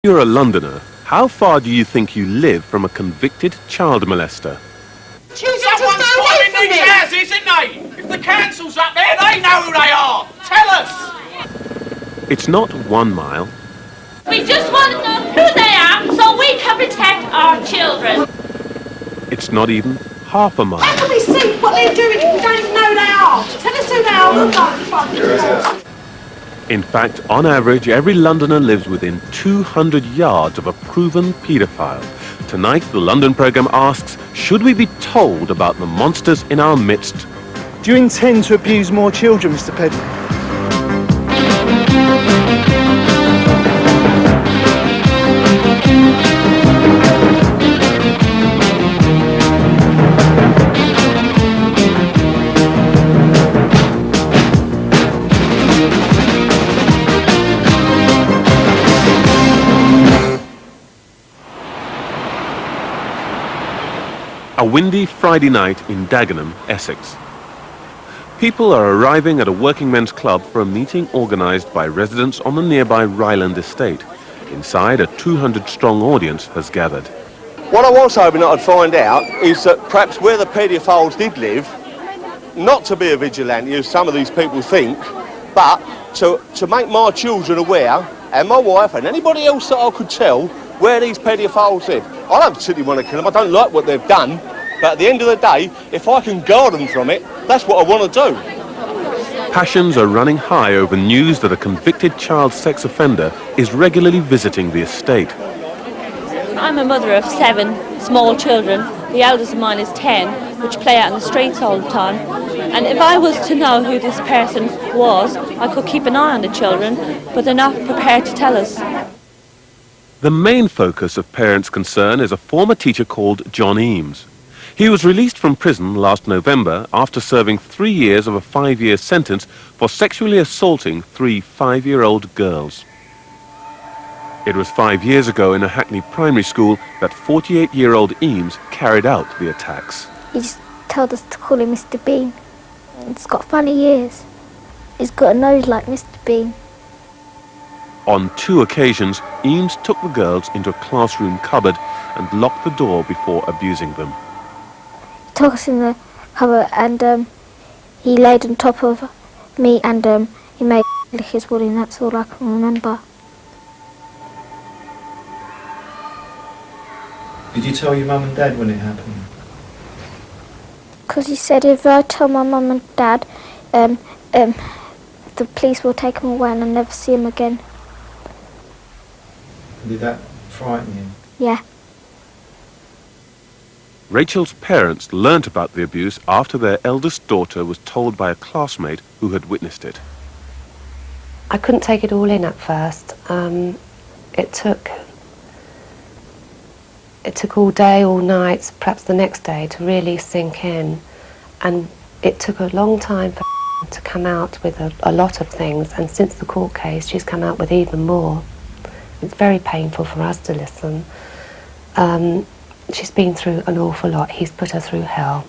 You're a Londoner. How far do you think you live from a convicted child molester? Someone's putting in these houses, isn't they? If the council's up there, they know who they are. Tell us. It's not 1 mile. We just want to know who they are so we can protect our children. It's not even half a mile. How can we see what they're doing if we don't even know who they are? Tell us who they are. In fact, on average, every Londoner lives within 200 yards of a proven paedophile. Tonight, the London programme asks, should we be told about the monsters in our midst? Do you intend to abuse more children, Mr. Pedley? A windy Friday night in Dagenham, Essex. People are arriving at a working men's club for a meeting organised by residents on the nearby Ryland estate. Inside, a 200-strong audience has gathered. What I was hoping that I'd find out is that perhaps where the paedophiles did live, not to be a vigilante as some of these people think, but to make my children aware, and my wife and anybody else that I could tell, where these paedophiles live. I don't particularly want to kill them, I don't like what they've done, but at the end of the day, if I can guard them from it, that's what I want to do. Passions are running high over news that a convicted child sex offender is regularly visiting the estate. I'm a mother of 7 small children. The eldest of mine is 10, which play out in the streets all the time. And if I was to know who this person was, I could keep an eye on the children, but they're not prepared to tell us. The main focus of parents' concern is a former teacher called John Eames. He was released from prison last November after serving 3 years of a 5-year sentence for sexually assaulting 3 5-year-old girls. It was 5 years ago in a Hackney primary school that 48-year-old Eames carried out the attacks. He just told us to call him Mr. Bean. It's got funny ears. He's got a nose like Mr. Bean. On 2 occasions, Eames took the girls into a classroom cupboard and locked the door before abusing them. He took us in the cupboard and he laid on top of me and he made lick his body, and that's all I can remember. Did you tell your mum and dad when it happened? Because he said if I tell my mum and dad, the police will take him away and I'll never see him again. Did that frighten you? Yeah. Rachel's parents learnt about the abuse after their eldest daughter was told by a classmate who had witnessed it. I couldn't take it all in at first. It took all day, all night, perhaps the next day to really sink in. And it took a long time for to come out with a lot of things, and since the court case she's come out with even more. It's very painful for us to listen. She's been through an awful lot. He's put her through hell.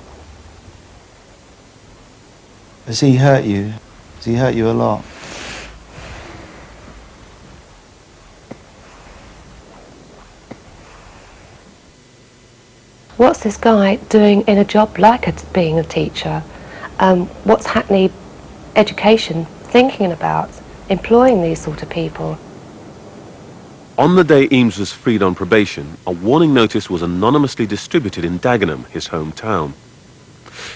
Has he hurt you? Has he hurt you a lot? What's this guy doing in a job like being a teacher? What's Hackney Education thinking about employing these sort of people? On the day Eames was freed on probation, a warning notice was anonymously distributed in Dagenham, his hometown.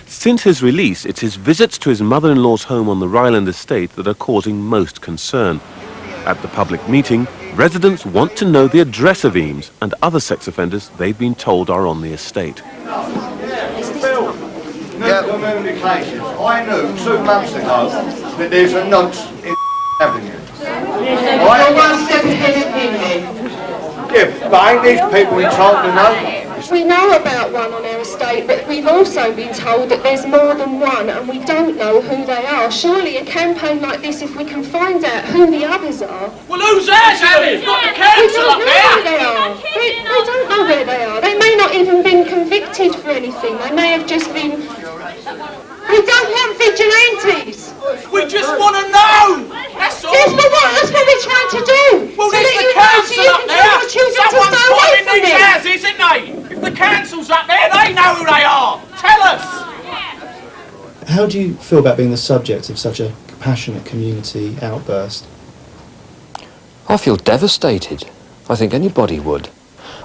Since his release, it's his visits to his mother-in-law's home on the Ryland estate that are causing most concern. At the public meeting, residents want to know the address of Eames and other sex offenders they've been told are on the estate. Communications. I knew 2 months ago that there's a nonce in Avenue. Yeah, but ain't these people entitled to know? We know about one on our estate, but we've also been told that there's more than one and we don't know who they are. Surely a campaign like this, if we can find out who the others are... Well, who's ours, Alice? Not the council up there! We don't know who they are. They don't know where they are. They may not even been convicted for anything. They may have just been... We don't want vigilantes! We just want to know! That's all! Yes, but what? That's what we're trying to do! Well, so there's that the you council know, so up you there! How do you feel about being the subject of such a passionate community outburst? I feel devastated. I think anybody would.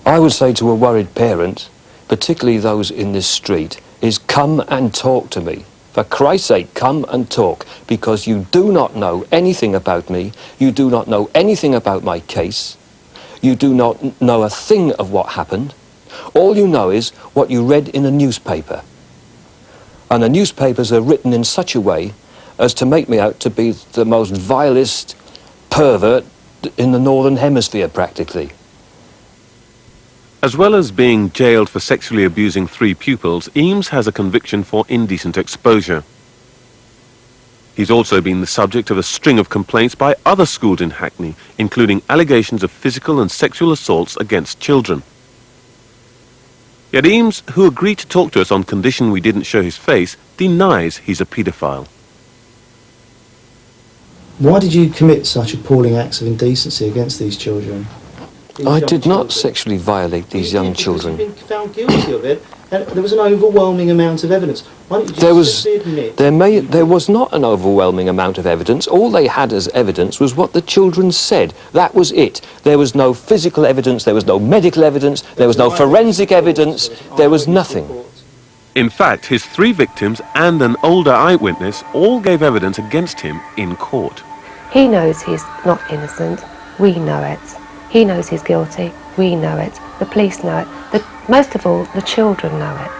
I would say to a worried parent, particularly those in this street, is come and talk to me. For Christ's sake, come and talk, because you do not know anything about me, you do not know anything about my case, you do not know a thing of what happened. All you know is what you read in a newspaper. And the newspapers are written in such a way as to make me out to be the most vilest pervert in the Northern Hemisphere, practically. As well as being jailed for sexually abusing 3 pupils, Eames has a conviction for indecent exposure. He's also been the subject of a string of complaints by other schools in Hackney, including allegations of physical and sexual assaults against children. Yet Eames, who agreed to talk to us on condition we didn't show his face, denies he's a paedophile. Why did you commit such appalling acts of indecency against these children? I did not sexually violate these young children. You've been found guilty of it, and there was an overwhelming amount of evidence. Why don't you just simply admit? There was not an overwhelming amount of evidence. All they had as evidence was what the children said. That was it. There was no physical evidence, there was no medical evidence, there was no forensic evidence, there was nothing. In fact, his 3 victims and an older eyewitness all gave evidence against him in court. He knows he's not innocent. We know it. He knows he's guilty. We know it. The police know it. Most of all, the children know it.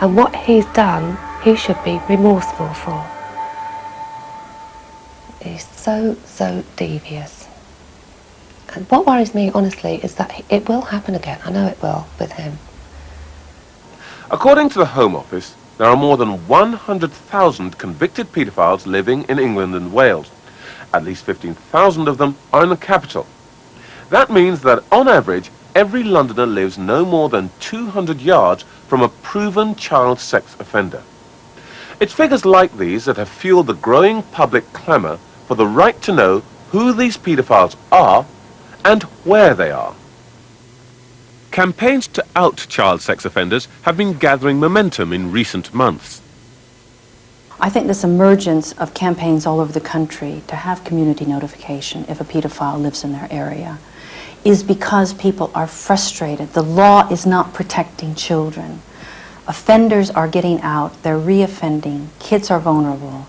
And what he's done, he should be remorseful for. He's so devious. And what worries me, honestly, is that it will happen again. I know it will, with him. According to the Home Office, there are more than 100,000 convicted paedophiles living in England and Wales. At least 15,000 of them are in the capital. That means that, on average, every Londoner lives no more than 200 yards from a proven child sex offender. It's figures like these that have fueled the growing public clamour for the right to know who these paedophiles are and where they are. Campaigns to out child sex offenders have been gathering momentum in recent months. I think this emergence of campaigns all over the country to have community notification if a paedophile lives in their area is because people are frustrated. The law is not protecting children. Offenders are getting out, they're reoffending, kids are vulnerable,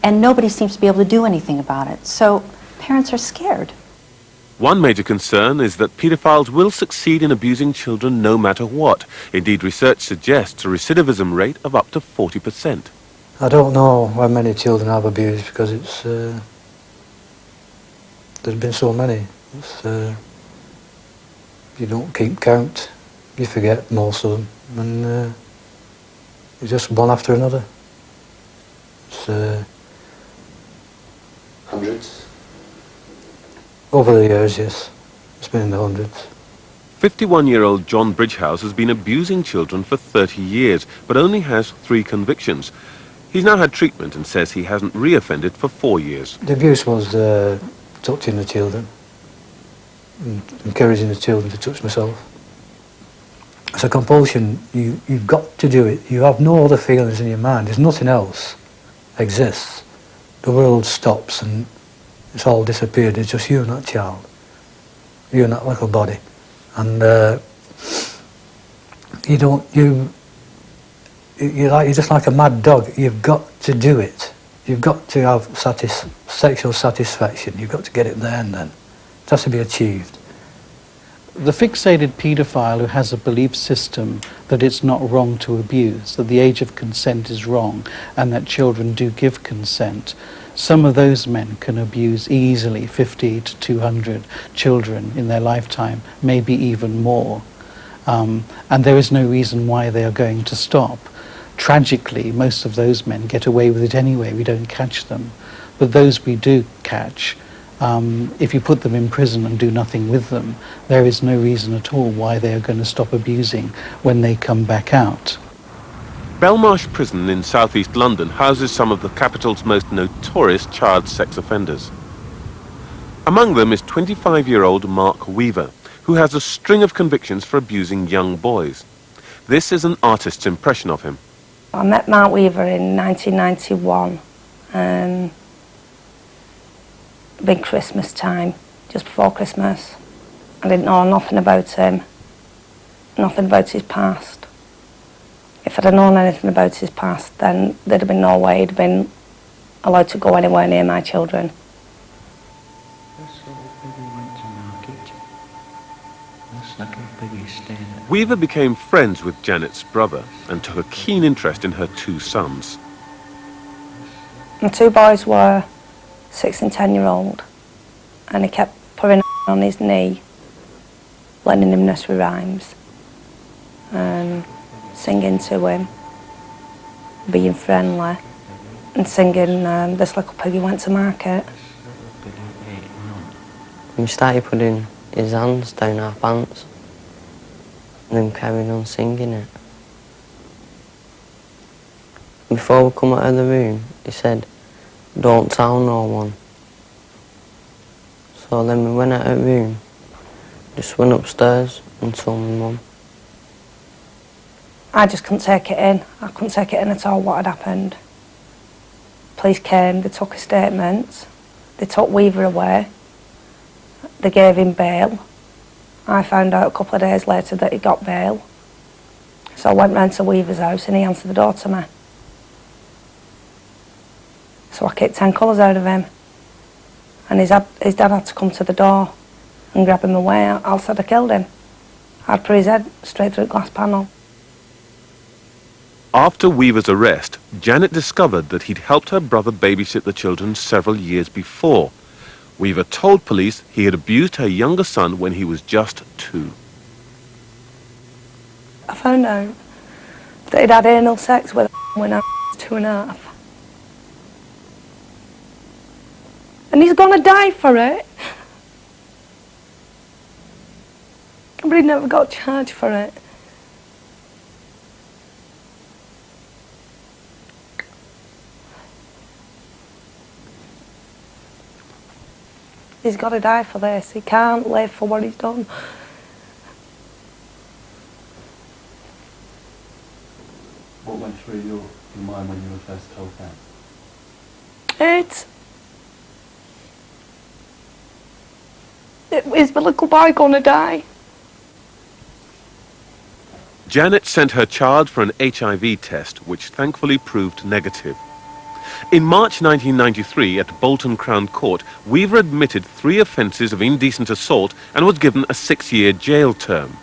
and nobody seems to be able to do anything about it. So parents are scared. One major concern is that paedophiles will succeed in abusing children no matter what. Indeed, research suggests a recidivism rate of up to 40%. I don't know how many children I've abused because it's there's been so many. You don't keep count, you forget most of them, and you just one after another. It's Hundreds? Over the years, yes. It's been in the hundreds. 51-year-old John Bridgehouse has been abusing children for 30 years, but only has 3 convictions. He's now had treatment and says he hasn't reoffended for 4 years. The abuse was touching the children, and encouraging the children to touch myself. It's a compulsion. You've got to do it. You have no other feelings in your mind. There's nothing else exists. The world stops and it's all disappeared. It's just you and that child, you and that little body, and you're just like a mad dog. You've got to do it. You've got to have sexual satisfaction. You've got to get it there and then. It has to be achieved. The fixated paedophile who has a belief system that it's not wrong to abuse, that the age of consent is wrong, and that children do give consent, some of those men can abuse easily 50 to 200 children in their lifetime, maybe even more. And there is no reason why they are going to stop. Tragically, most of those men get away with it anyway. We don't catch them. But those we do catch, if you put them in prison and do nothing with them, there is no reason at all why they are going to stop abusing when they come back out. Belmarsh Prison in southeast London houses some of the capital's most notorious child sex offenders. Among them is 25-year-old Mark Weaver, who has a string of convictions for abusing young boys. This is an artist's impression of him. I met Mark Weaver in 1991, big Christmas time, just before Christmas. I didn't know nothing about him, nothing about his past. If I'd have known anything about his past, then there'd have been no way he'd have been allowed to go anywhere near my children. Weaver became friends with Janet's brother and took a keen interest in her two sons. My two boys were 6 and 10-year-old, and he kept putting on his knee, learning him nursery rhymes, singing to him, being friendly, and singing This Little Piggy Went to Market. We started putting his hands down our pants and then carrying on singing it. Before we come out of the room, he said, "Don't tell no one." So then we went out of the room, just went upstairs and told my mum. I just couldn't take it in. I couldn't take it in at all what had happened. Police came, they took a statement, they took Weaver away, they gave him bail. I found out a couple of days later that he got bail. So I went round to Weaver's house and he answered the door to me. So I kicked 10 colours out of him. And his dad had to come to the door and grab him away, else I'd have killed him. I'd put his head straight through the glass panel. After Weaver's arrest, Janet discovered that he'd helped her brother babysit the children several years before. Weaver told police he had abused her younger son when he was just 2. I found out that he'd had anal sex with her when I was 2.5. And he's gonna die for it. But he never got charged for it. He's got to die for this. He can't live for what he's done. What went through your mind when you were first told that? Is the little boy gonna die? Janet sent her child for an HIV test, which thankfully proved negative. In March 1993, at Bolton Crown Court, Weaver admitted 3 offences of indecent assault and was given a 6-year jail term.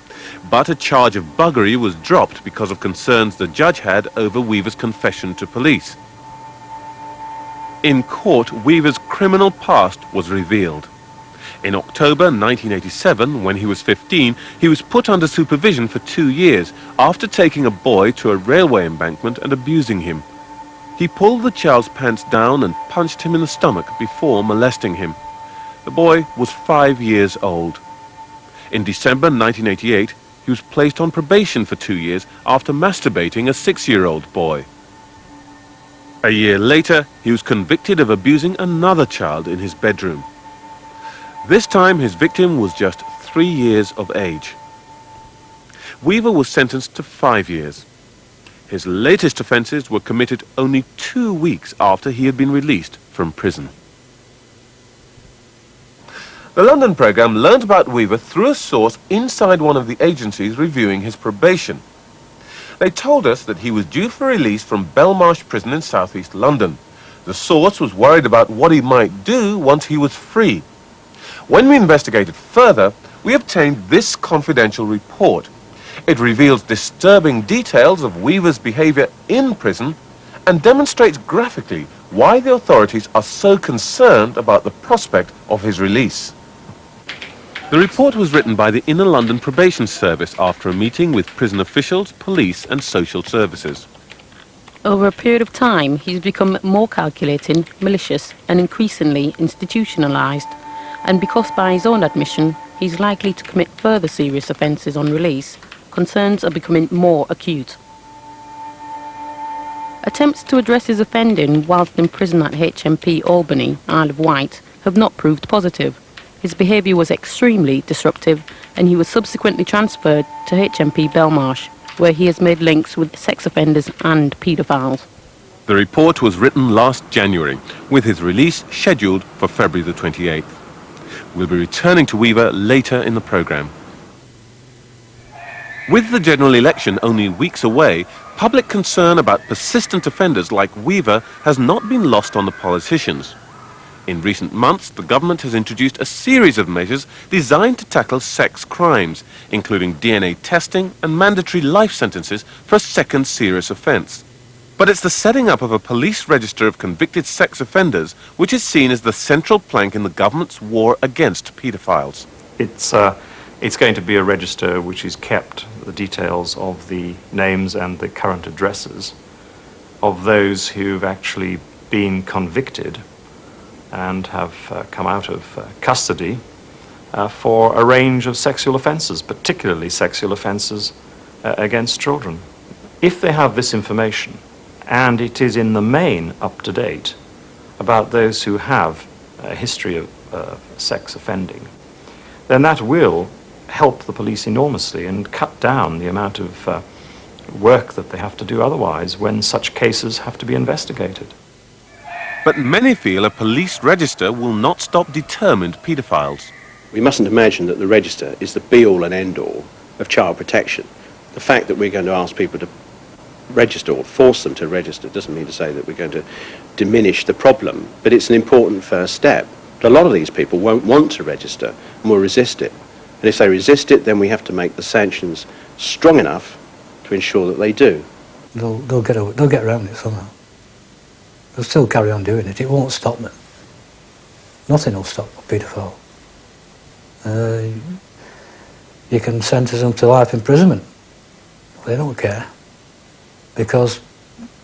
But a charge of buggery was dropped because of concerns the judge had over Weaver's confession to police. In court, Weaver's criminal past was revealed. In October 1987, when he was 15, he was put under supervision for 2 years after taking a boy to a railway embankment and abusing him. He pulled the child's pants down and punched him in the stomach before molesting him. The boy was 5 years old. In December 1988, he was placed on probation for 2 years after masturbating a 6-year-old boy. A year later, he was convicted of abusing another child in his bedroom. This time, his victim was just 3 years of age. Weaver was sentenced to 5 years. His latest offences were committed only 2 weeks after he had been released from prison. The London programme learnt about Weaver through a source inside one of the agencies reviewing his probation. They told us that he was due for release from Belmarsh Prison in southeast London. The source was worried about what he might do once he was free. When we investigated further, we obtained this confidential report. It reveals disturbing details of Weaver's behaviour in prison and demonstrates graphically why the authorities are so concerned about the prospect of his release. The report was written by the Inner London Probation Service after a meeting with prison officials, police and social services. Over a period of time, he's become more calculating, malicious and increasingly institutionalised. And because by his own admission, he's likely to commit further serious offences on release, concerns are becoming more acute. Attempts to address his offending whilst in prison at HMP Albany, Isle of Wight, have not proved positive. His behaviour was extremely disruptive and he was subsequently transferred to HMP Belmarsh. where he has made links with sex offenders and paedophiles. The report was written last January, with his release scheduled for February the 28th. We'll be returning to Weaver later in the programme. With the general election only weeks away, public concern about persistent offenders like Weaver has not been lost on the politicians. In recent months, the government has introduced a series of measures designed to tackle sex crimes, including DNA testing and mandatory life sentences for a second serious offence. But it's the setting up of a police register of convicted sex offenders which is seen as the central plank in the government's war against paedophiles. It's going to be a register which is kept the details of the names and the current addresses of those who've actually been convicted and have come out of custody for a range of sexual offences, particularly sexual offences against children. If they have this information, and it is in the main up to date about those who have a history of sex offending, then that will help the police enormously and cut down the amount of work that they have to do otherwise when such cases have to be investigated. But many feel a police register will not stop determined paedophiles. We mustn't imagine that the register is the be-all and end-all of child protection. The fact that we're going to ask people to register or force them to register doesn't mean to say that we're going to diminish the problem, but it's an important first step. But a lot of these people won't want to register and will resist it. And if they resist it, then we have to make the sanctions strong enough to ensure that they do. They'll get around it somehow. They'll still carry on doing it. It won't stop them. Nothing will stop a paedophile. You can sentence them to life imprisonment. They don't care, because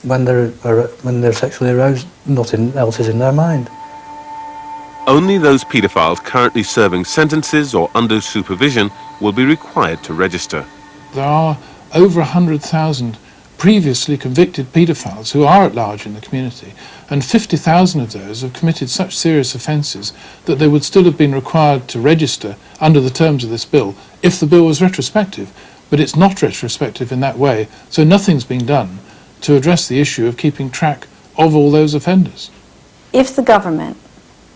when they're sexually aroused, nothing else is in their mind. Only those paedophiles currently serving sentences or under supervision will be required to register. There are over 100,000 previously convicted paedophiles who are at large in the community, and 50,000 of those have committed such serious offences that they would still have been required to register under the terms of this bill if the bill was retrospective. But it's not retrospective in that way, so nothing's been done to address the issue of keeping track of all those offenders. If the government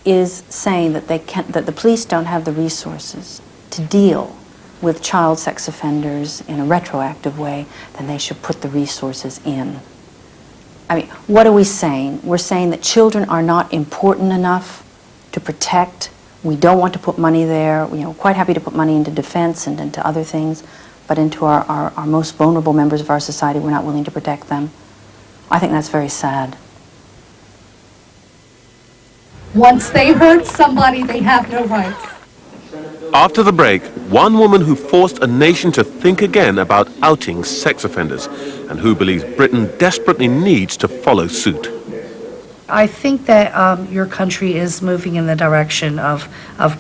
is saying that that the police don't have the resources to deal with child sex offenders in a retroactive way, then they should put the resources in. I mean, what are we saying? We're saying that children are not important enough to protect. We don't want to put money there. We're quite happy to put money into defense and into other things, but into our most vulnerable members of our society, we're not willing to protect them. I think that's very sad. Once they hurt somebody, they have no rights. After the break, one woman who forced a nation to think again about outing sex offenders and who believes Britain desperately needs to follow suit. I think that your country is moving in the direction of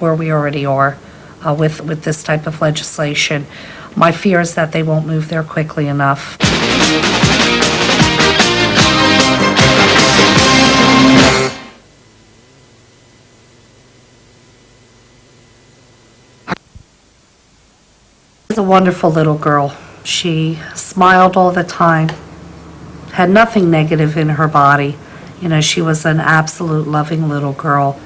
where we already are with this type of legislation. My fear is that they won't move there quickly enough. She was a wonderful little girl. She smiled all the time, had nothing negative in her body. She was an absolute loving little girl.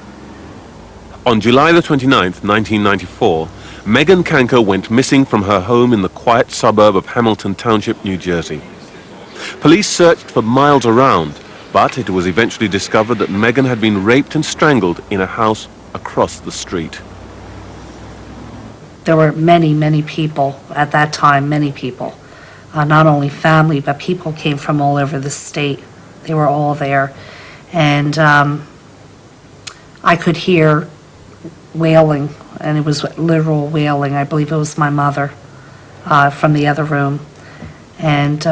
On July the 29th, 1994, Megan Kanker went missing from her home in the quiet suburb of Hamilton Township, New Jersey. Police searched for miles around, but it was eventually discovered that Megan had been raped and strangled in a house across the street. There were many, many people at that time, many people. Not only family, but people came from all over the state. They were all there. And I could hear wailing, and it was literal wailing. I believe it was my mother from the other room. And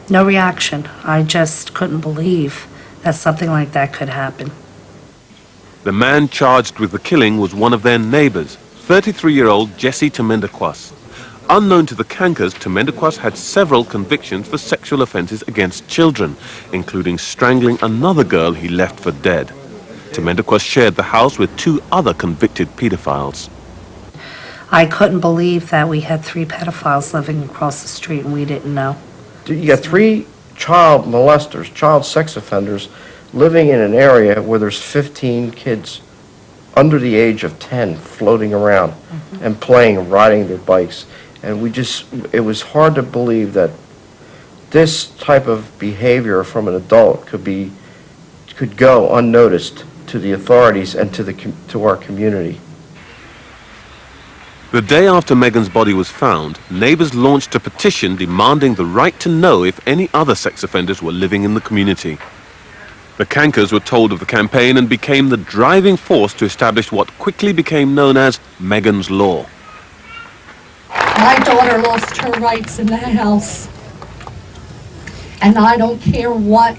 no reaction. I just couldn't believe that something like that could happen. The man charged with the killing was one of their neighbors, 33-year-old Jesse Temendekwas. Unknown to the Kankers, Temendekwas had several convictions for sexual offences against children, including strangling another girl he left for dead. Temendekwas shared the house with two other convicted paedophiles. I couldn't believe that we had 3 pedophiles living across the street and we didn't know. You got 3 child molesters, child sex offenders, living in an area where there's 15 kids under the age of 10 floating around and playing and riding their bikes. And it was hard to believe that this type of behavior from an adult could go unnoticed to the authorities and to our community. The day after Megan's body was found, neighbors launched a petition demanding the right to know if any other sex offenders were living in the community. The Cankers were told of the campaign and became the driving force to establish what quickly became known as Megan's Law. My daughter lost her rights in the house, and I don't care what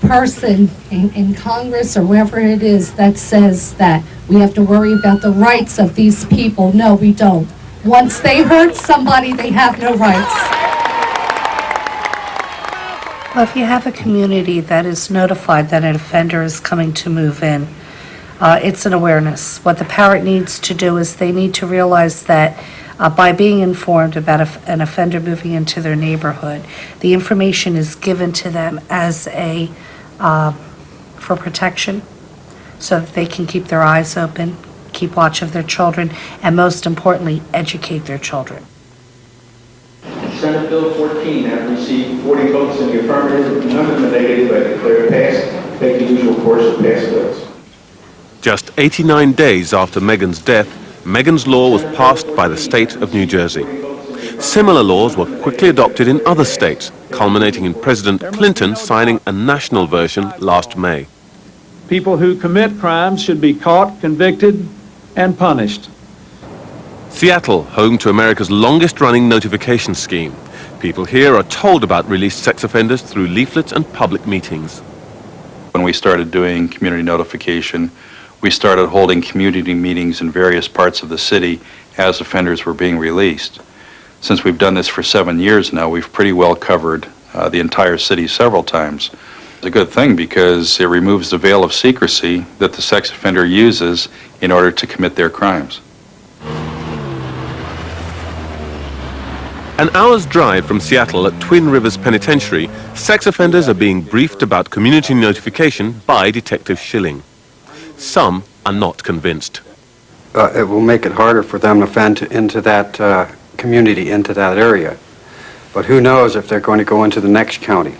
person in Congress or wherever it is that says that we have to worry about the rights of these people. No, we don't. Once they hurt somebody, they have no rights. Well, if you have a community that is notified that an offender is coming to move in, it's an awareness. What the parent needs to do is they need to realize that by being informed about an offender moving into their neighborhood, the information is given to them as for protection, so that they can keep their eyes open, keep watch of their children, and most importantly, educate their children. Senate Bill 14 has received 40 votes in the affirmative, none in the negative. I declare passed. Take the usual course of pass bills. Just 89 days after Megan's death, Megan's Law was passed by the state of New Jersey. Similar laws were quickly adopted in other states, culminating in President Clinton signing a national version last May. People who commit crimes should be caught, convicted, and punished. Seattle, home to America's longest-running notification scheme. People here are told about released sex offenders through leaflets and public meetings. When we started doing community notification, we started holding community meetings in various parts of the city as offenders were being released. Since we've done this for 7 years now, we've pretty well covered the entire city several times. It's a good thing because it removes the veil of secrecy that the sex offender uses in order to commit their crimes. An hour's drive from Seattle at Twin Rivers Penitentiary, sex offenders are being briefed about community notification by Detective Schilling. Some are not convinced. It will make it harder for them to offend into that community, into that area. But who knows if they're going to go into the next county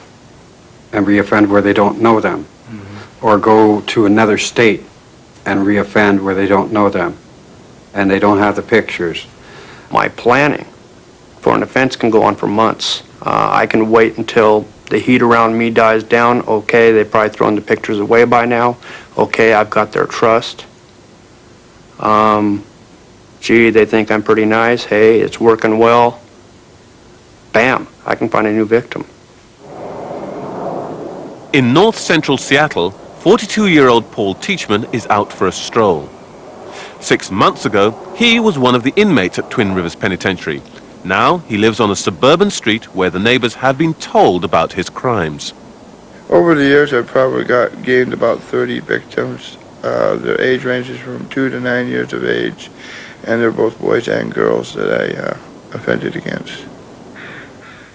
and reoffend where they don't know them, or go to another state and reoffend where they don't know them, and they don't have the pictures. My planning for an offense can go on for months. I can wait until the heat around me dies down. Okay, they've probably thrown the pictures away by now. Okay, I've got their trust. Gee, they think I'm pretty nice. Hey, it's working well. Bam, I can find a new victim. In north-central Seattle, 42-year-old Paul Teachman is out for a stroll. 6 months ago, he was one of the inmates at Twin Rivers Penitentiary. Now he lives on a suburban street where the neighbors have been told about his crimes. Over the years, I've probably gained about 30 victims. Their age ranges from 2 to 9 years of age, and they're both boys and girls that I offended against.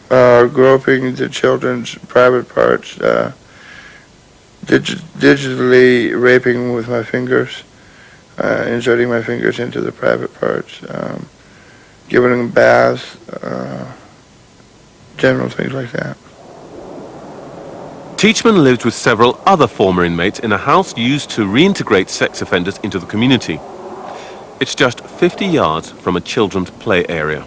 Groping the children's private parts, digitally raping them with my fingers, inserting my fingers into the private parts, giving them baths, general things like that. Teachman lives with several other former inmates in a house used to reintegrate sex offenders into the community. It's just 50 yards from a children's play area.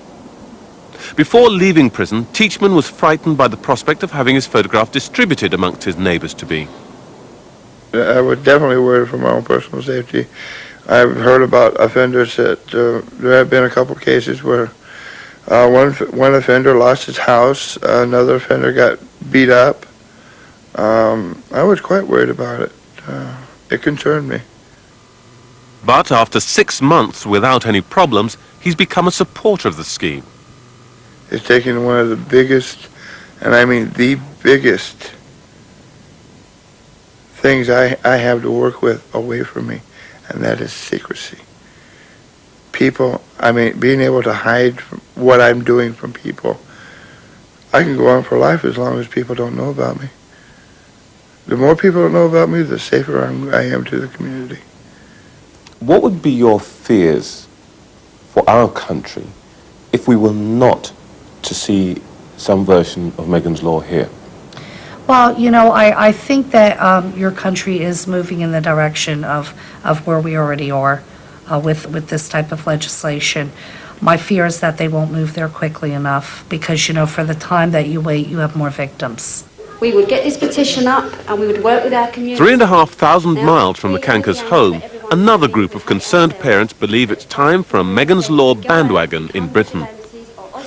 Before leaving prison, Teachman was frightened by the prospect of having his photograph distributed amongst his neighbors-to-be. I would definitely worry for my own personal safety. I've heard about offenders that there have been a couple cases where one offender lost his house, another offender got beat up. I was quite worried about it. It concerned me. But after 6 months without any problems, he's become a supporter of the scheme. It's taken one of the biggest, and I mean the biggest, things I have to work with away from me, and that is secrecy. people, I mean, being able to hide what I'm doing from people, I can go on for life as long as people don't know about me. The more people don't know about me, the safer I am to the community. What would be your fears for our country if we were not to see some version of Megan's Law here? Well, you know, I think that your country is moving in the direction of where we already are with this type of legislation. My fear is that they won't move there quickly enough because, you know, for the time that you wait, you have more victims. We would get this petition up and we would work with our community. 3,500 miles from the Cankers' home, another group of concerned parents believe it's time for a Megan's Law bandwagon in Britain.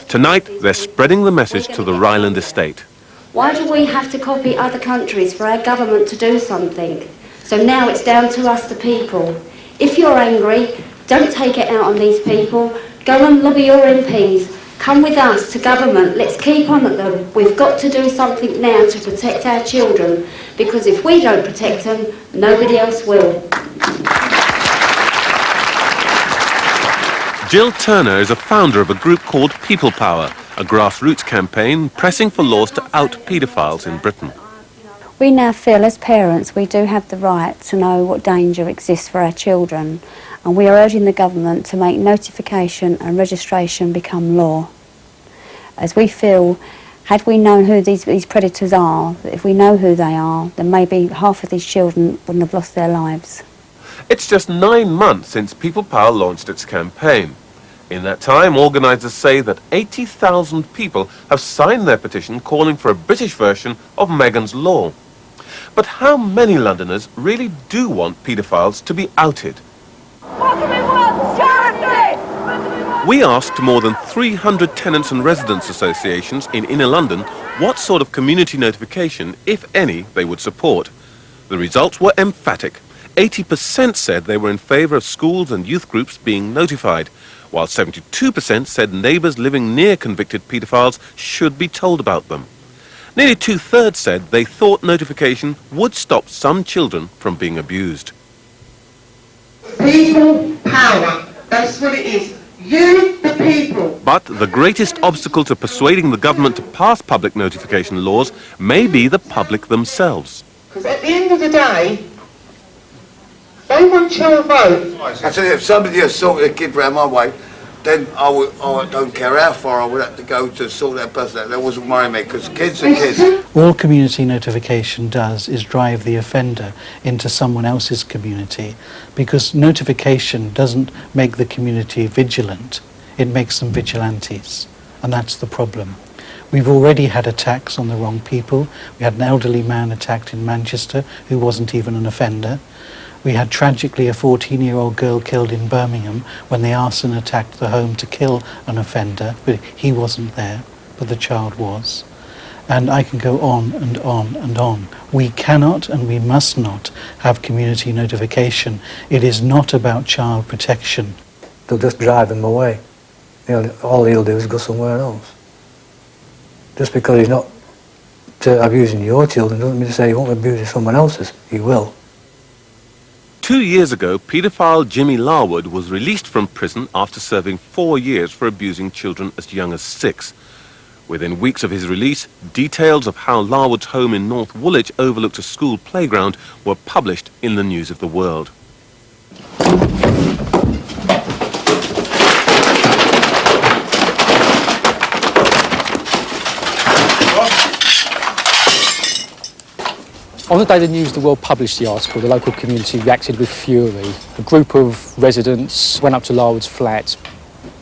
Tonight, they're spreading the message to the Ryland estate. Why do we have to copy other countries for our government to do something? So now it's down to us, the people. If you're angry, don't take it out on these people. Go and lobby your MPs. Come with us to government. Let's keep on at them. We've got to do something now to protect our children, because if we don't protect them, nobody else will. Jill Turner is a founder of a group called People Power, a grassroots campaign pressing for laws to out paedophiles in Britain. We now feel as parents we do have the right to know what danger exists for our children, and we are urging the government to make notification and registration become law. As we feel, had we known who these predators are, if we know who they are, then maybe half of these children wouldn't have lost their lives. It's just 9 months since People Power launched its campaign. In that time, organisers say that 80,000 people have signed their petition calling for a British version of Megan's Law. But how many Londoners really do want paedophiles to be outed? What do we want? Justice! We asked more than 300 tenants and residents associations in inner London what sort of community notification, if any, they would support. The results were emphatic. 80% said they were in favour of schools and youth groups being notified, while 72% said neighbours living near convicted paedophiles should be told about them. Nearly 2/3 said they thought notification would stop some children from being abused. People power, that's what it is. You, the people. But the greatest obstacle to persuading the government to pass public notification laws may be the public themselves. Because at the end of the day, they want your vote. I tell you, if somebody assaulted a kid round my way, then I don't care how far I would have to go to sort that person out. That wasn't worrying me, because kids are kids. All community notification does is drive the offender into someone else's community, because notification doesn't make the community vigilant, it makes them vigilantes, and that's the problem. We've already had attacks on the wrong people. We had an elderly man attacked in Manchester who wasn't even an offender. We had tragically a 14-year-old girl killed in Birmingham when the arson attacked the home to kill an offender, but he wasn't there, but the child was. And I can go on and on and on. We cannot and we must not have community notification. It is not about child protection. They'll just drive him away. All he'll do is go somewhere else. Just because he's not abusing your children doesn't mean to say he won't abuse someone else's. He will. 2 years ago, paedophile Jimmy Larwood was released from prison after serving 4 years for abusing children as young as 6. Within weeks of his release, details of how Larwood's home in North Woolwich overlooked a school playground were published in the News of the World. On the day the News of the World published the article, the local community reacted with fury. A group of residents went up to Larwood's flat,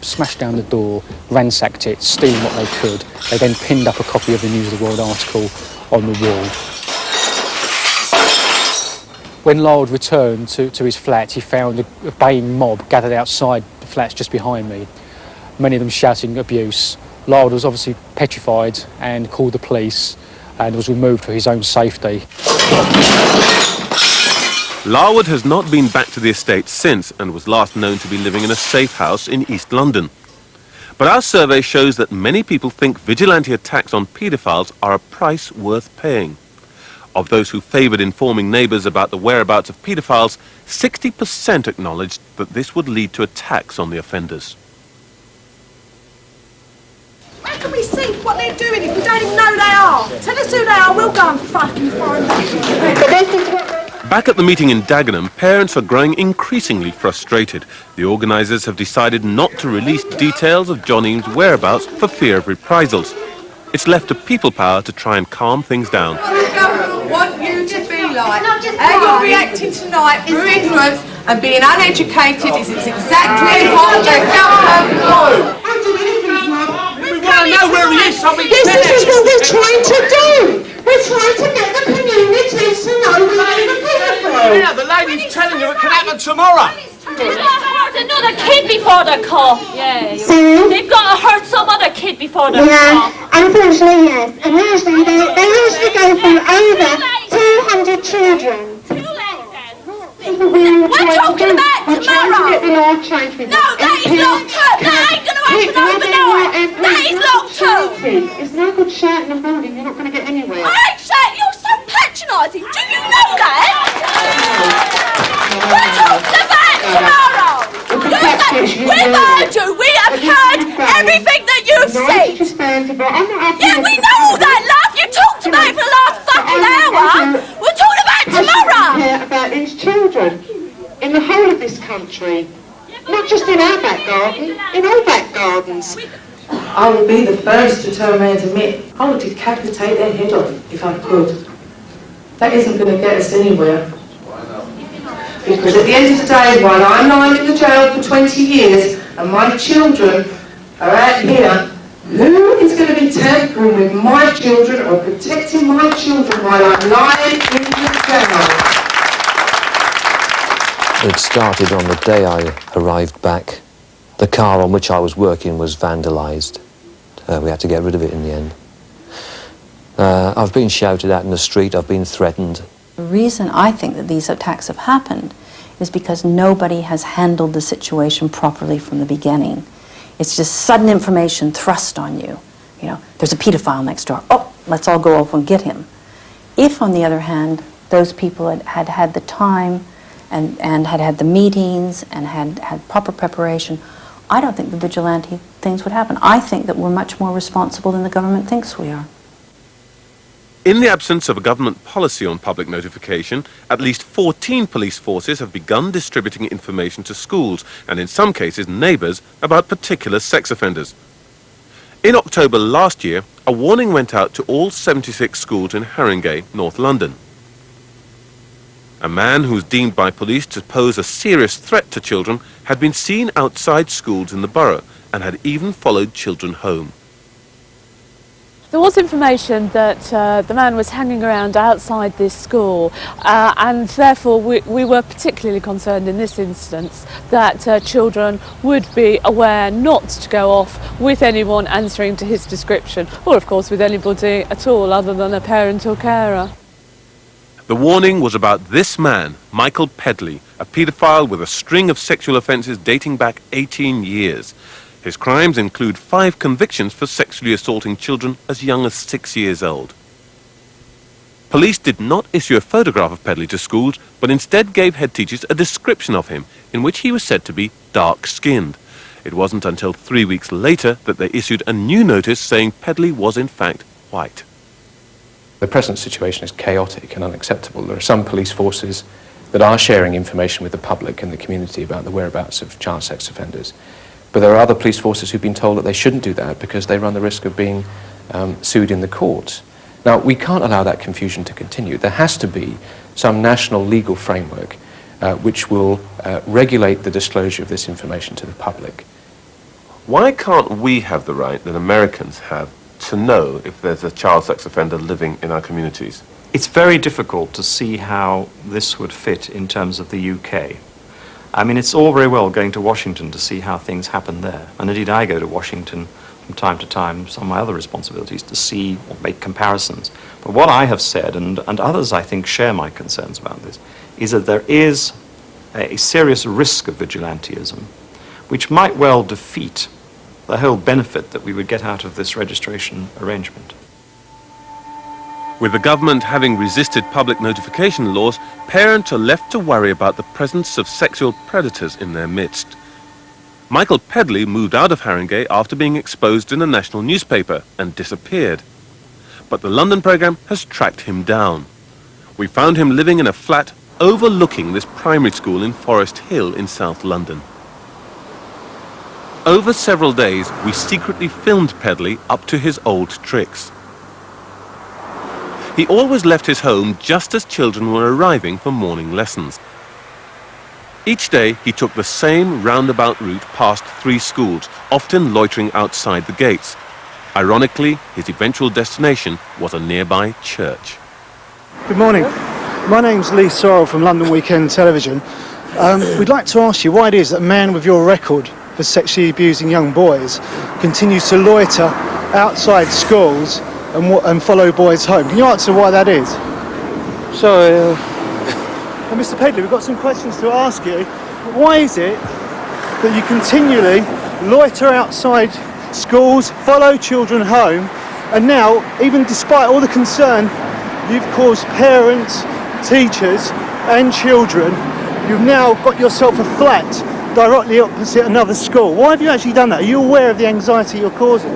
smashed down the door, ransacked it, stealing what they could. They then pinned up a copy of the News of the World article on the wall. When Larwood returned to his flat, he found a baying mob gathered outside the flats just behind me, many of them shouting abuse. Larwood was obviously petrified and called the police and was removed for his own safety. Larwood has not been back to the estate since and was last known to be living in a safe house in East London. But our survey shows that many people think vigilante attacks on paedophiles are a price worth paying. Of those who favoured informing neighbours about the whereabouts of paedophiles, 60% acknowledged that this would lead to attacks on the offenders. How can we see what they're doing if we don't even know they are? Tell us who they are, we'll go and fucking find them. Back at the meeting in Dagenham, parents are growing increasingly frustrated. The organisers have decided not to release details of John Eames' whereabouts for fear of reprisals. It's left to people power to try and calm things down. What the government want you to be like, how you're reacting tonight through ignorance and being uneducated is exactly what the government want. We want to know where he is so we can This is what we're trying to do. We're trying to get the community to know where the paedophile. Yeah, the lady's telling you it can happen tomorrow. They've got to hurt another kid before they're caught. Yeah. They've got to hurt some other kid before they're caught. Unfortunately, yes. And usually they usually go through over 200 children. We're talking about tomorrow. Get the law changed with No, that is long term. That ain't going to happen overnight. That is long term. It's no good shouting and building. You're not going to get anywhere. I ain't shouting. You're so patronising. Do you know that? We're talking about tomorrow. We've heard you. We have heard everything that you've said. Yeah, we know all that, love. You talked about it for the last fucking hour. We're talking about tomorrow. Care about these children in the whole of this country, not just in our back garden, in all back gardens. I would be the first to tell a man to admit I would decapitate their head off if I could. That isn't going to get us anywhere. Because at the end of the day, while I'm lying in the jail for 20 years and my children are out here, who is going to be tampering with my children or protecting my children while I'm lying in the jail? It started on the day I arrived back. The car on which I was working was vandalised. We had to get rid of it in the end. I've been shouted at in the street, I've been threatened. The reason I think that these attacks have happened is because nobody has handled the situation properly from the beginning. It's just sudden information thrust on you. You know, there's a pedophile next door. Oh, let's all go over and get him. If, on the other hand, those people had had the time and had had the meetings and had proper preparation, I don't think the vigilante things would happen. I think that we're much more responsible than the government thinks we are. In the absence of a government policy on public notification, at least 14 police forces have begun distributing information to schools and in some cases neighbours about particular sex offenders. In October last year, a warning went out to all 76 schools in Haringey, North London. A man who was deemed by police to pose a serious threat to children had been seen outside schools in the borough and had even followed children home. There was information that the man was hanging around outside this school and therefore we were particularly concerned in this instance that children would be aware not to go off with anyone answering to his description or of course with anybody at all other than a parent or carer. The warning was about this man, Michael Pedley, a paedophile with a string of sexual offences dating back 18 years. His crimes include 5 convictions for sexually assaulting children as young as 6 years old. Police did not issue a photograph of Pedley to schools, but instead gave head teachers a description of him, in which he was said to be dark-skinned. It wasn't until 3 weeks later that they issued a new notice saying Pedley was in fact white. The present situation is chaotic and unacceptable. There are some police forces that are sharing information with the public and the community about the whereabouts of child sex offenders. But there are other police forces who've been told that they shouldn't do that because they run the risk of being sued in the courts. Now, we can't allow that confusion to continue. There has to be some national legal framework which will regulate the disclosure of this information to the public. Why can't we have the right that Americans have to know if there's a child sex offender living in our communities? It's very difficult to see how this would fit in terms of the UK. I mean, it's all very well going to Washington to see how things happen there. And indeed, I go to Washington from time to time, some of my other responsibilities, to see or make comparisons. But what I have said, and others I think share my concerns about this, is that there is a serious risk of vigilantism, which might well defeat the whole benefit that we would get out of this registration arrangement. With the government having resisted public notification laws, parents are left to worry about the presence of sexual predators in their midst. Michael Pedley moved out of Haringey after being exposed in a national newspaper and disappeared. But the London programme has tracked him down. We found him living in a flat overlooking this primary school in Forest Hill in South London. Over several days, we secretly filmed Pedley up to his old tricks. He always left his home just as children were arriving for morning lessons. Each day, he took the same roundabout route past 3 schools, often loitering outside the gates. Ironically, his eventual destination was a nearby church. Good morning. My name's Lee Sorrell from London Weekend Television. We'd like to ask you why it is that a man with your record for sexually abusing young boys continues to loiter outside schools and follow boys home. Can you answer why that is? Sorry. Mr. Pedley, we've got some questions to ask you. Why is it that you continually loiter outside schools, follow children home, and now, even despite all the concern you've caused parents, teachers and children, you've now got yourself a flat directly opposite another school? Why have you actually done that? Are you aware of the anxiety you're causing?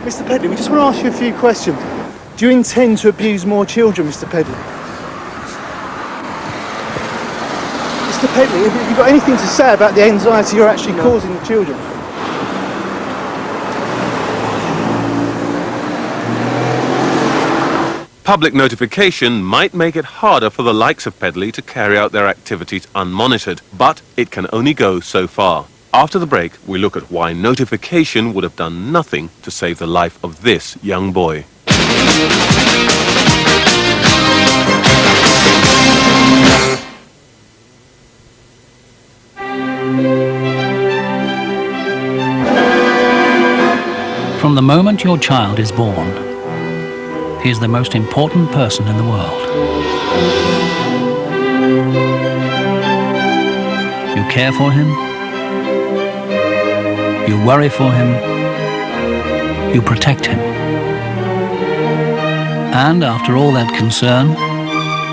Mr. Pedley, we just want to ask you a few questions. Do you intend to abuse more children, Mr. Pedley? Mr. Pedley, have you got anything to say about the anxiety you're actually causing the children? Public notification might make it harder for the likes of Pedley to carry out their activities unmonitored, but it can only go so far. After the break, we look at why notification would have done nothing to save the life of this young boy. From the moment your child is born, he is the most important person in the world. You care for him, you worry for him, you protect him. And after all that concern,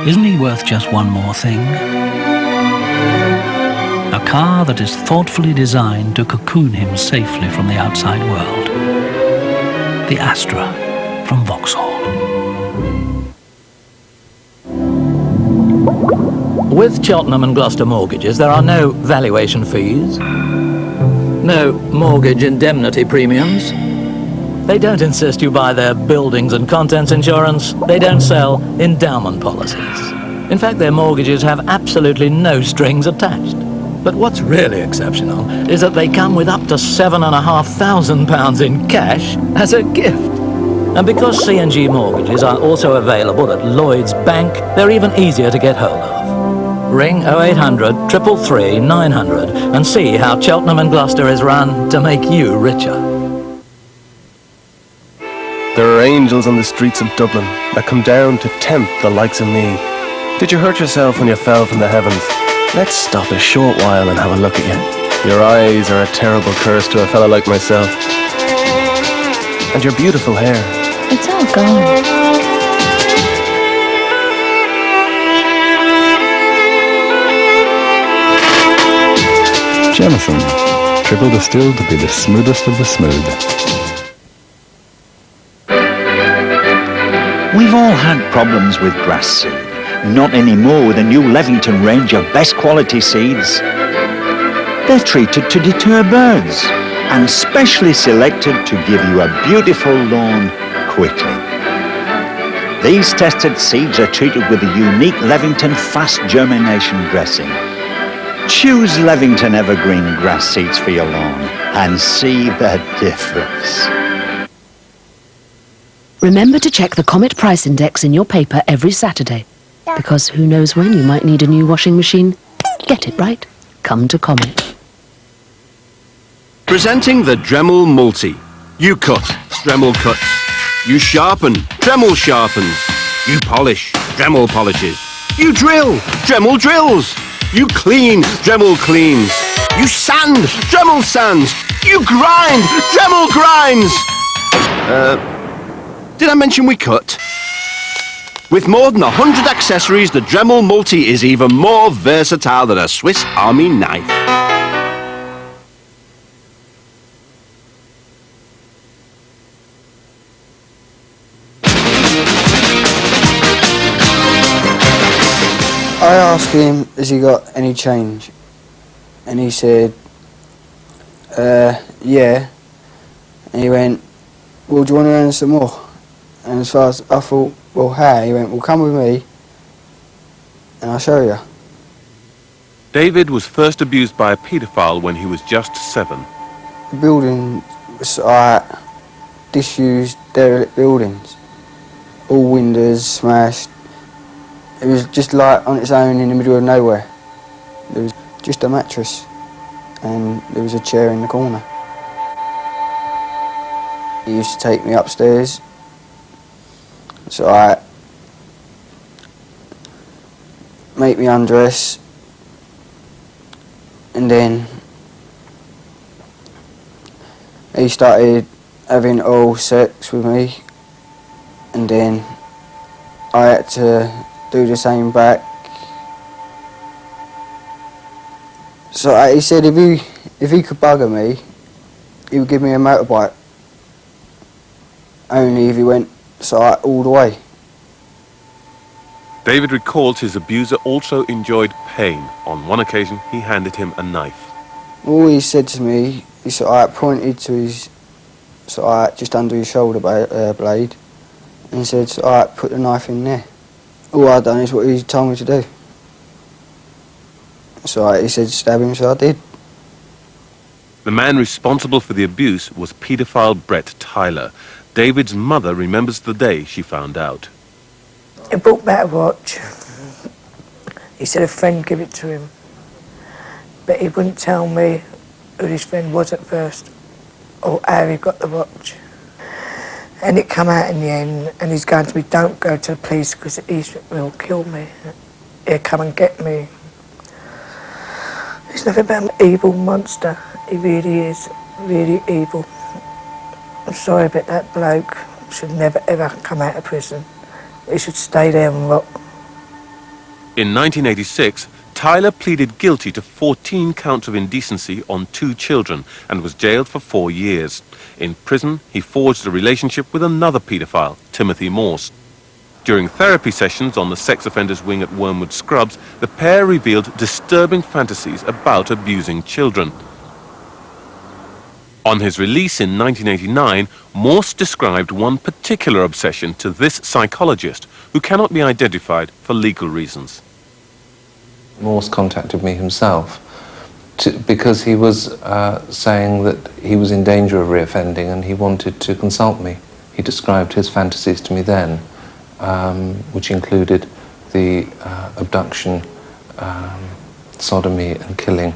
isn't he worth just one more thing? A car that is thoughtfully designed to cocoon him safely from the outside world. The Astra from Vauxhall. With Cheltenham and Gloucester mortgages, there are no valuation fees, no mortgage indemnity premiums. They don't insist you buy their buildings and contents insurance. They don't sell endowment policies. In fact, their mortgages have absolutely no strings attached. But what's really exceptional is that they come with up to £7,500 in cash as a gift. And because C&G mortgages are also available at Lloyds Bank, they're even easier to get hold of. Ring 0800 333 900 and see how Cheltenham and Gloucester is run to make you richer. There are angels on the streets of Dublin that come down to tempt the likes of me. Did you hurt yourself when you fell from the heavens? Let's stop a short while and have a look at you. Your eyes are a terrible curse to a fella like myself. And your beautiful hair. It's all gone. Jameson, triple distilled to be the smoothest of the smooth. We've all had problems with grass seed. Not anymore with the new Levington range of best quality seeds. They're treated to deter birds and specially selected to give you a beautiful lawn quickly. These tested seeds are treated with the unique Levington fast germination dressing. Choose Levington Evergreen grass seeds for your lawn and see the difference. Remember to check the Comet Price Index in your paper every Saturday, because who knows when you might need a new washing machine. Get it right. Come to Comet. Presenting the Dremel Multi. You cut, Dremel cuts. You sharpen, Dremel sharpens. You polish, Dremel polishes. You drill, Dremel drills. You clean, Dremel cleans. You sand, Dremel sands. You grind, Dremel grinds. Did I mention we cut? With more than 100 accessories, the Dremel Multi is even more versatile than a Swiss Army knife. I asked him, has he got any change? And he said, yeah. And he went, well, do you want to earn some more? And as far as I thought, well, how? He went, well, come with me and I'll show you. David was first abused by a paedophile when he was just 7. The building was disused, derelict buildings. All windows smashed. It was just like on its own in the middle of nowhere. There was just a mattress and there was a chair in the corner. He used to take me upstairs. So I make me undress and then he started having oral sex with me and then I had to do the same back. So he said if he could bugger me, he would give me a motorbike. Only if he went all the way. David recalls his abuser also enjoyed pain. On one occasion, he handed him a knife. All he said to me, he pointed to his, just under his shoulder blade, and said, put the knife in there. All I'd done is what he told me to do. So he said stab him, so I did. The man responsible for the abuse was paedophile Brett Tyler. David's mother remembers the day she found out. He brought back a watch. He said a friend gave it to him. But he wouldn't tell me who his friend was at first or how he got the watch. And it come out in the end and he's going to me, don't go to the police because he will kill me. He'll come and get me. He's nothing but an evil monster. He really is, really evil. I'm sorry, but that bloke should never ever come out of prison. He should stay there and rot. In 1986, Tyler pleaded guilty to 14 counts of indecency on 2 children and was jailed for 4 years. In prison, he forged a relationship with another paedophile, Timothy Morse. During therapy sessions on the sex offenders wing at Wormwood Scrubs, the pair revealed disturbing fantasies about abusing children. On his release in 1989, Morse described one particular obsession to this psychologist, who cannot be identified for legal reasons. Morse contacted me himself because he was saying that he was in danger of reoffending and he wanted to consult me. He described his fantasies to me then, which included the abduction, sodomy and killing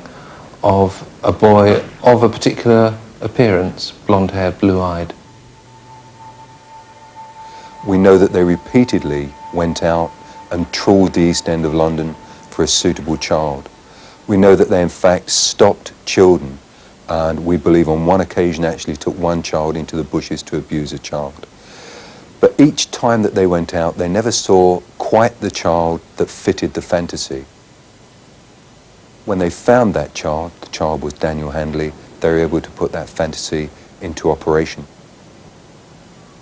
of a boy of a particular appearance, blonde-haired, blue-eyed. We know that they repeatedly went out and trawled the East End of London for a suitable child. We know that they in fact stopped children, and we believe on one occasion actually took one child into the bushes to abuse a child. But each time that they went out, they never saw quite the child that fitted the fantasy. When they found that child, the child was Daniel Handley, they were able to put that fantasy into operation.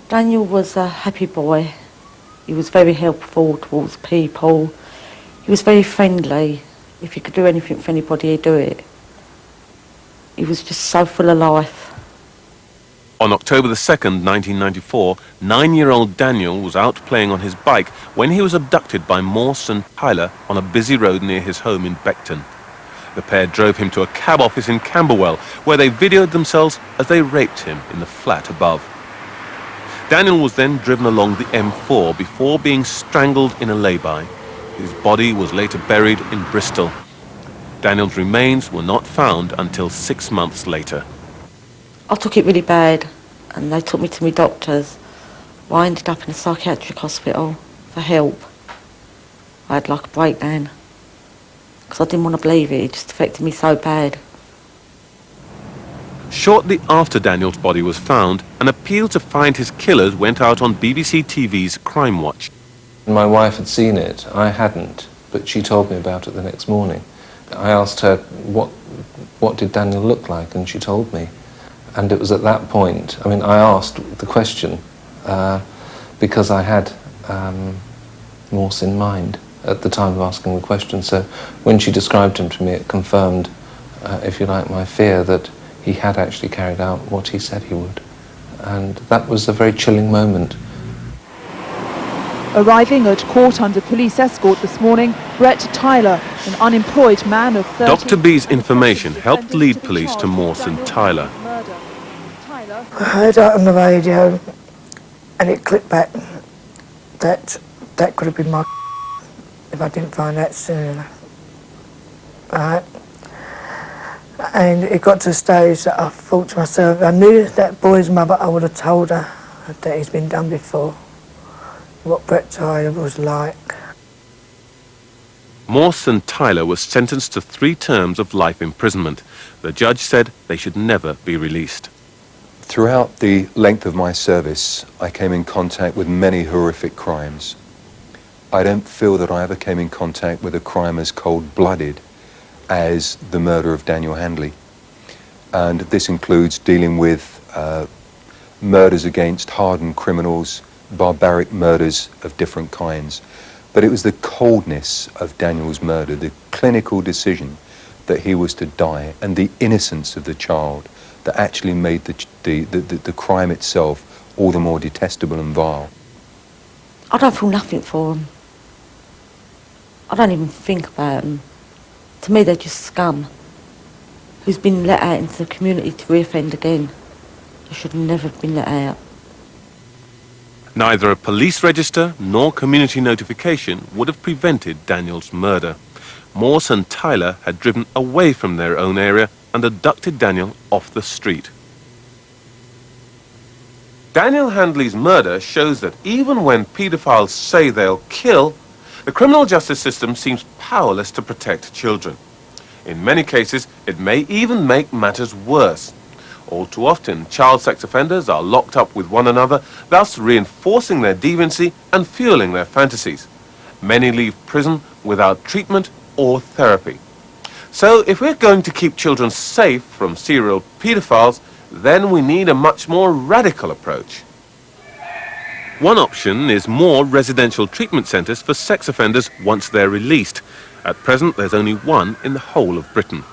Daniel was a happy boy. He was very helpful towards people. He was very friendly. If he could do anything for anybody, he'd do it. He was just so full of life. On October the 2nd, 1994, 9-year-old Daniel was out playing on his bike when he was abducted by Morse and Tyler on a busy road near his home in Beckton. The pair drove him to a cab office in Camberwell, where they videoed themselves as they raped him in the flat above. Daniel was then driven along the M4 before being strangled in a lay-by. His body was later buried in Bristol. Daniel's remains were not found until 6 months later. I took it really bad and they took me to my doctors. I ended up in a psychiatric hospital for help. I had like a breakdown because I didn't want to believe it. It just affected me so bad. Shortly after Daniel's body was found, an appeal to find his killers went out on BBC TV's Crime Watch. My wife had seen it, I hadn't, but she told me about it the next morning. I asked her, what did Daniel look like, and she told me. And it was at that point, I mean, I asked the question because I had Morse in mind at the time of asking the question. So when she described him to me, it confirmed, if you like, my fear that he had actually carried out what he said he would. And that was a very chilling moment. Arriving at court under police escort this morning, Brett Tyler, an unemployed man of 30... Dr. B's information helped lead police to Morse and Tyler. I heard it on the radio and it clicked back that could have been my if I didn't find out soon enough. Right? And it got to the stage that I thought to myself, I knew that boy's mother, I would have told her that he's been done before, what Brett Tyler was like. Morse and Tyler were sentenced to 3 terms of life imprisonment. The judge said they should never be released. Throughout the length of my service, I came in contact with many horrific crimes. I don't feel that I ever came in contact with a crime as cold-blooded as the murder of Daniel Handley. And this includes dealing with murders against hardened criminals, barbaric murders of different kinds. But it was the coldness of Daniel's murder, the clinical decision that he was to die, and the innocence of the child that actually made the crime itself all the more detestable and vile. I don't feel nothing for them. I don't even think about them. To me, they're just scum who's been let out into the community to reoffend again. They should have never been let out. Neither a police register nor community notification would have prevented Daniel's murder. Morse and Tyler had driven away from their own area and abducted Daniel off the street. Daniel Handley's murder shows that even when paedophiles say they'll kill, the criminal justice system seems powerless to protect children. In many cases, it may even make matters worse. All too often, child sex offenders are locked up with one another, thus reinforcing their deviancy and fueling their fantasies. Many leave prison without treatment or therapy. So if we're going to keep children safe from serial paedophiles, then we need a much more radical approach. One option is more residential treatment centres for sex offenders once they're released. At present, there's only one in the whole of Britain.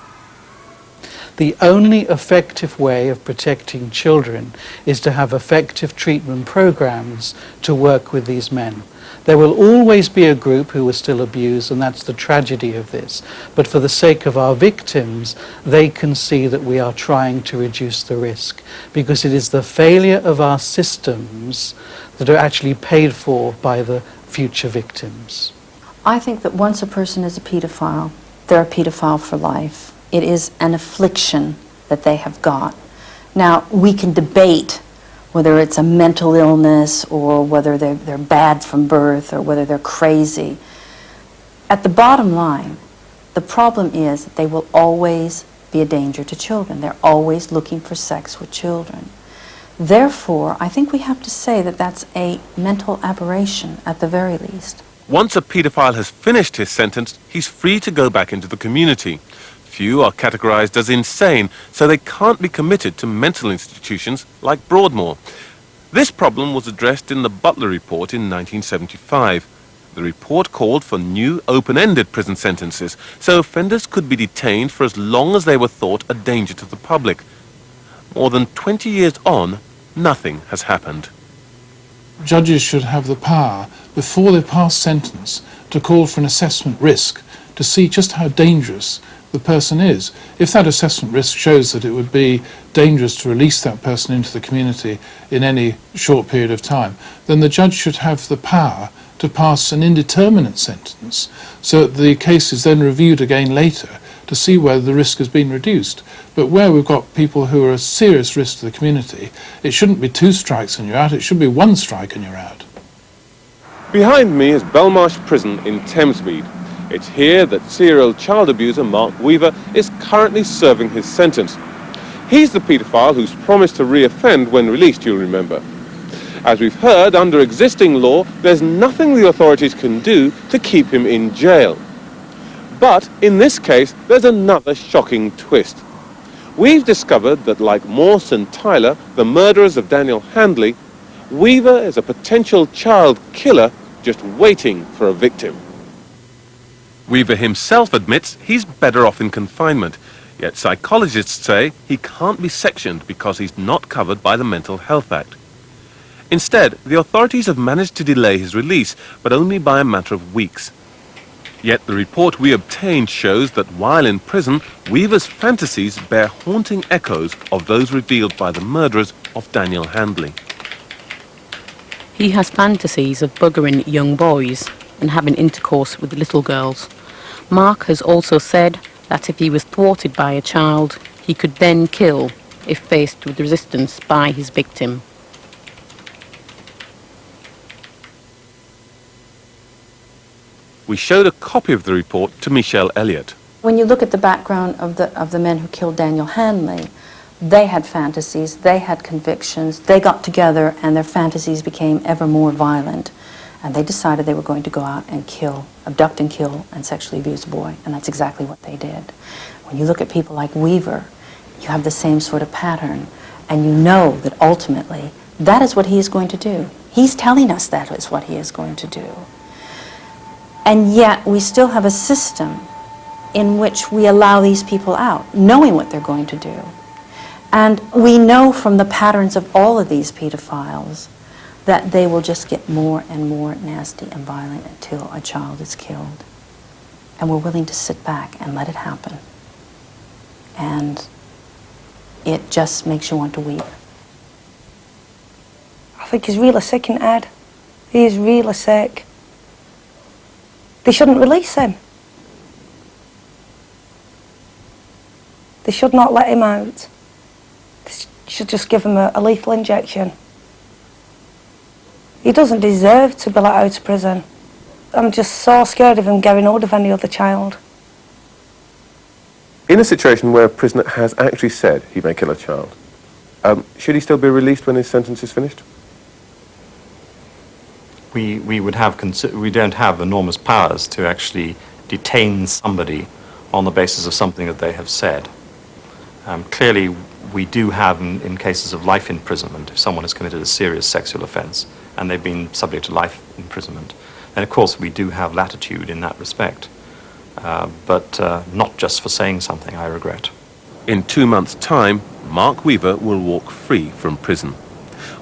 The only effective way of protecting children is to have effective treatment programs to work with these men. There will always be a group who are still abused, and that's the tragedy of this. But for the sake of our victims, they can see that we are trying to reduce the risk, because it is the failure of our systems that are actually paid for by the future victims. I think that once a person is a paedophile, they're a paedophile for life. It is an affliction that they have got. Now, we can debate whether it's a mental illness or whether they're bad from birth or whether they're crazy. At the bottom line, the problem is that they will always be a danger to children. They're always looking for sex with children. Therefore, I think we have to say that that's a mental aberration at the very least. Once a paedophile has finished his sentence, he's free to go back into the community. Few are categorized as insane, so they can't be committed to mental institutions like Broadmoor. This problem was addressed in the Butler Report in 1975. The report called for new open-ended prison sentences, so offenders could be detained for as long as they were thought a danger to the public. More than 20 years on, nothing has happened. Judges should have the power, before they pass sentence, to call for an assessment risk to see just how dangerous the person is. If that assessment risk shows that it would be dangerous to release that person into the community in any short period of time, then the judge should have the power to pass an indeterminate sentence, so that the case is then reviewed again later to see whether the risk has been reduced. But where we've got people who are a serious risk to the community, it shouldn't be 2 strikes and you're out, it should be 1 strike and you're out. Behind me is Belmarsh Prison in Thamesmead. It's here that serial child abuser Mark Weaver is currently serving his sentence. He's the paedophile who's promised to reoffend when released, you'll remember. As we've heard, under existing law, there's nothing the authorities can do to keep him in jail. But in this case, there's another shocking twist. We've discovered that, like Morse and Tyler, the murderers of Daniel Handley, Weaver is a potential child killer just waiting for a victim. Weaver himself admits he's better off in confinement, yet psychologists say he can't be sectioned because he's not covered by the Mental Health Act. Instead, the authorities have managed to delay his release, but only by a matter of weeks. Yet the report we obtained shows that while in prison, Weaver's fantasies bear haunting echoes of those revealed by the murderers of Daniel Handley. He has fantasies of buggering young boys and having intercourse with little girls. Mark has also said that if he was thwarted by a child, he could then kill if faced with resistance by his victim. We showed a copy of the report to Michelle Elliott. When you look at the background of the men who killed Daniel Handley, they had fantasies, they had convictions, they got together and their fantasies became ever more violent. And they decided they were going to go out and kill, abduct and kill and sexually abuse a boy. And that's exactly what they did. When you look at people like Weaver, you have the same sort of pattern. And you know that ultimately, that is what he is going to do. He's telling us that is what he is going to do. And yet, we still have a system in which we allow these people out, knowing what they're going to do. And we know from the patterns of all of these pedophiles that they will just get more and more nasty and violent until a child is killed. And we're willing to sit back and let it happen. And it just makes you want to weep. I think he's really sick in the head. He is really sick. They shouldn't release him. They should not let him out. They should just give him a lethal injection. He doesn't deserve to be let out of prison. I'm just so scared of him getting hold of any other child. In a situation where a prisoner has actually said he may kill a child, should he still be released when his sentence is finished? We would have we don't have enormous powers to actually detain somebody on the basis of something that they have said. Clearly, we do have, in cases of life imprisonment, if someone has committed a serious sexual offence and they've been subject to life imprisonment, then of course we do have latitude in that respect. But not just for saying something, I regret. In 2 months' time, Mark Weaver will walk free from prison.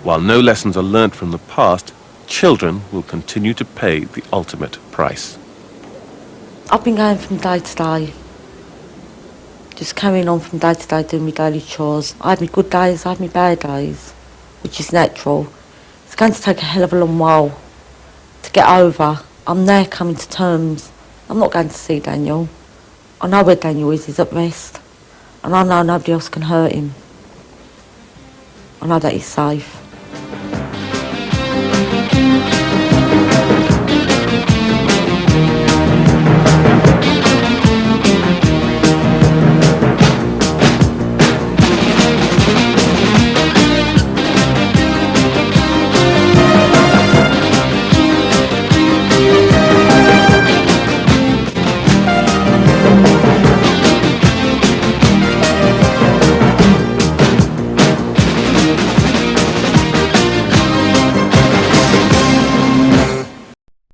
While no lessons are learnt from the past, children will continue to pay the ultimate price. I've been going from day to day, just carrying on from day to day doing my daily chores. I had my good days, I had my bad days, which is natural. It's going to take a hell of a long while to get over. I'm there coming to terms. I'm not going to see Daniel. I know where Daniel is, he's at rest. And I know nobody else can hurt him. I know that he's safe.